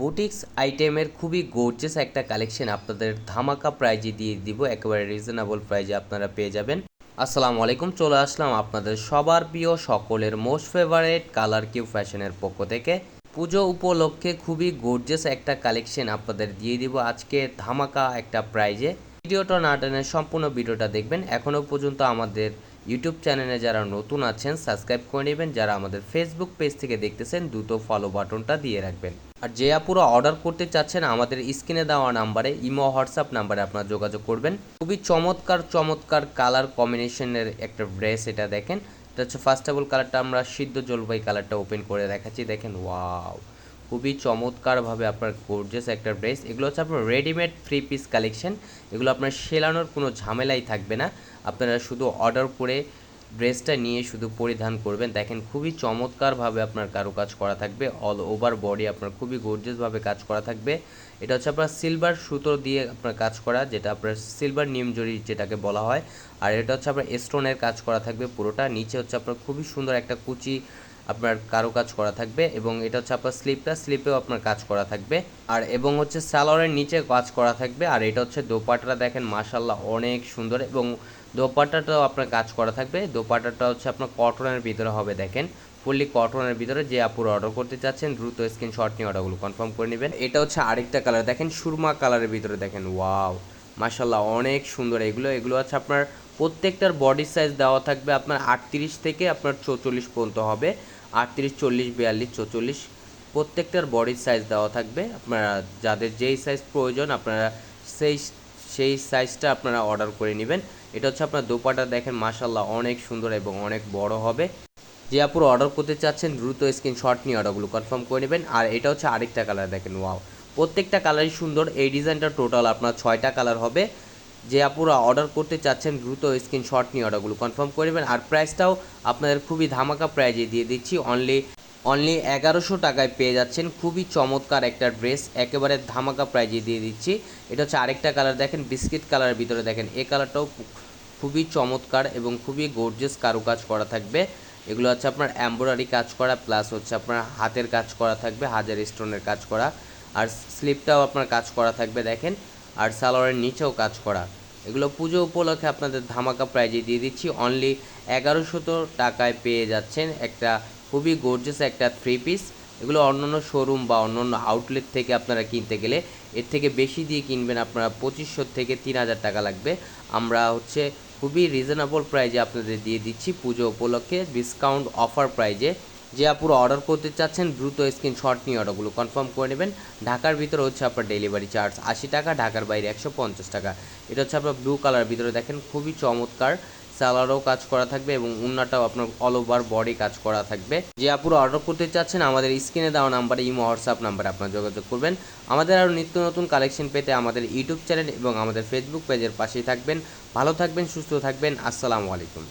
Boutiques আইটেমের খুবই gorgeous একটা কালেকশন আপনাদের ধামাকা প্রাইজে দিয়ে দিব, একেবারে রিজনেবল প্রাইজে আপনারা পেয়ে যাবেন। আসসালামু আলাইকুম, চলে আসলাম আপনাদের সবার প্রিয় সকলের মোস্ট ফেভারিট কালার কিউ ফ্যাশনের পক্ষ থেকে। পুজো উপলক্ষে খুবই গর্জিয়াস একটা কালেকশন আপনাদের দিয়ে দিব আজকে ধামাকা একটা প্রাইজে। ভিডিওটা না টেনে সম্পূর্ণ ভিডিওটা দেখবেন। এখনও পর্যন্ত আমাদের ইউটিউব চ্যানেলে যারা নতুন আছেন সাবস্ক্রাইব করে নেবেন, যারা আমাদের ফেসবুক পেজ থেকে দেখতেছেন দ্রুত ফলো বাটনটা দিয়ে রাখবেন। আর যে আপুরা অর্ডার করতে চাচ্ছেন আমাদের স্ক্রিনে দেওয়া নাম্বারে ইমো হোয়াটসঅ্যাপ নাম্বারে আপনারা যোগাযোগ করবেন। খুবই চমৎকার চমৎকার কালার কম্বিনেশনের একটা ড্রেস, এটা দেখেন। এটা হচ্ছে ফার্স্ট অফ অল কালারটা আমরা সিদ্ধ জলপাই কালারটা ওপেন করে দেখাচ্ছি, দেখেন ওয়াও, খুবই চমৎকারভাবে আপনার গর্জিয়াস একটা ড্রেস। এগুলো হচ্ছে আপনার রেডিমেড 3 পিস কালেকশন, এগুলো আপনার সেলানোর কোনো ঝামেলাই থাকবে না, আপনারা শুধু অর্ডার করে ড্রেসটা নিয়ে শুধু পরিধান করবেন। দেখেন খুবই চমৎকারভাবে আপনার কারুকাজ করা থাকবে, অল ওভার বডি আপনার খুবই গর্জিয়াসভাবে কাজ করা থাকবে। এটা হচ্ছে আপনার সিলভার সুতো দিয়ে আপনার কাজ করা, যেটা আপনার সিলভার নিমজরি যেটাকে বলা হয়। আর এটা হচ্ছে আপনার স্টোনের কাজ করা থাকবে পুরোটা। নিচে হচ্ছে আপনার খুবই সুন্দর একটা কুচি আপনার কারুকাজ করা থাকবে, এবং এটা হচ্ছে আপনার স্লিপেও আপনার কাজ করা থাকবে। আর এবং হচ্ছে সালোয়ারের নিচে কাজ করা থাকবে। আর এটা হচ্ছে দোপাট্টাটা দেখেন মাশাআল্লাহ অনেক সুন্দর, এবং দোপাট্টাটাও আপনার কাজ করা থাকবে। দোপাট্টাটা হচ্ছে আপনার কটনের ভিতরে হবে, দেখেন ফুললি কটনের ভিতরে। যে আপুর অর্ডার করতে চাচ্ছেন দ্রুত স্ক্রিনশট নিয়ে অর্ডারগুলো কনফার্ম করে নেবেন। এটা হচ্ছে আরেকটা কালার, দেখেন সুরমা কালারের ভিতরে, দেখেন ওয়াও মাশাআল্লাহ অনেক সুন্দর। এগুলো হচ্ছে আপনার প্রত্যেকটার বডি সাইজ দেওয়া থাকবে আপনার 38 থেকে আপনার 44 পর্যন্ত হবে। 38, 40, 42, 44 প্রত্যেকটার বডির সাইজ দেওয়া থাকবে। আপনারা যাদের যেই সাইজ প্রয়োজন আপনারা সেই সাইজটা আপনারা অর্ডার করে নেবেন। এটা হচ্ছে আপনার দোপাট্টা, দেখেন মাশাআল্লাহ অনেক সুন্দর এবং অনেক বড় হবে। যে আপুর অর্ডার করতে চাচ্ছেন দ্রুত স্ক্রিনশট নিয়ে অর্ডারগুলো কনফার্ম করে নেবেন। আর এটা হচ্ছে আরেকটা কালার, দেখেন ওয়াও, প্রত্যেকটা কালারই সুন্দর। এই ডিজাইনটা টোটাল আপনার 6টা কালার হবে। যে আপুরা অর্ডার করতে চাচ্ছেন দ্রুত স্ক্রিনশট নিয়ে অর্ডারগুলো কনফার্ম করে নেবেন। আর প্রাইসটাও আপনাদের খুবই ধামাকা প্রাইজে দিয়ে দিচ্ছি, অনলি 1100 টাকায় পেয়ে যাচ্ছেন খুবই চমৎকার একটা ড্রেস, একেবারে ধামাকা প্রাইজে দিয়ে দিচ্ছি। এটা হচ্ছে আরেকটা কালার, দেখেন বিস্কিট কালারের ভিতরে, দেখেন এই কালারটাও খুবই চমৎকার এবং খুবই গর্জিয়াস কারুকাজ করা থাকবে। এগুলো হচ্ছে আপনার এমব্রয়ডারি কাজ করা, প্লাস হচ্ছে আপনার হাতের কাজ করা থাকবে, হাজার স্টোনের কাজ করা। আর স্লিপটাও আপনার কাজ করা থাকবে দেখেন, আর সালোয়ারের নিচেও কাজ করা। এগুলো পুজো উপলক্ষে আপনাদের ধামাকা প্রাইজে দিয়ে দিচ্ছি, অনলি 1100 টাকায় পেয়ে যাচ্ছেন একটা খুবই গর্জিয়াস একটা 3 পিস। এগুলো অন্যান্য শোরুম বা অন্যান্য আউটলেট থেকে আপনারা কিনতে গেলে এর থেকে বেশি দিয়ে কিনবেন, আপনারা 2500 থেকে 3000 টাকা লাগবে। আমরা হচ্ছে খুবই রিজনেবল প্রাইজে আপনাদের দিয়ে দিচ্ছি পুজো উপলক্ষে ডিসকাউন্ট অফার প্রাইজে। যে আপুরা অর্ডার করতে চাচ্ছেন দ্রুত স্ক্রিনশট নিয়ে অর্ডারগুলো কনফার্ম করে নেবেন। ঢাকার ভিতরে হচ্ছে আপনার ডেলিভারি চার্জ 80 টাকা, ঢাকার বাইরে 150 টাকা। এটা হচ্ছে আপনার ব্লু কালার ভিতরে, দেখেন খুবই চমৎকার, সালোয়ারও কাজ করা থাকবে এবং উন্নাটাও আপনার অল ওভার বডি কাজ করা থাকবে। যে আপুরা অর্ডার করতে চাচ্ছেন আমাদের স্ক্রিনে দেওয়া নাম্বারে ইমো হোয়াটসঅ্যাপ নাম্বারে আপনারা যোগাযোগ করবেন। আমাদের আরও নিত্য নতুন কালেকশন পেতে আমাদের ইউটিউব চ্যানেল এবং আমাদের ফেসবুক পেজের পাশেই থাকবেন। ভালো থাকবেন, সুস্থ থাকবেন, আসসালামু আলাইকুম।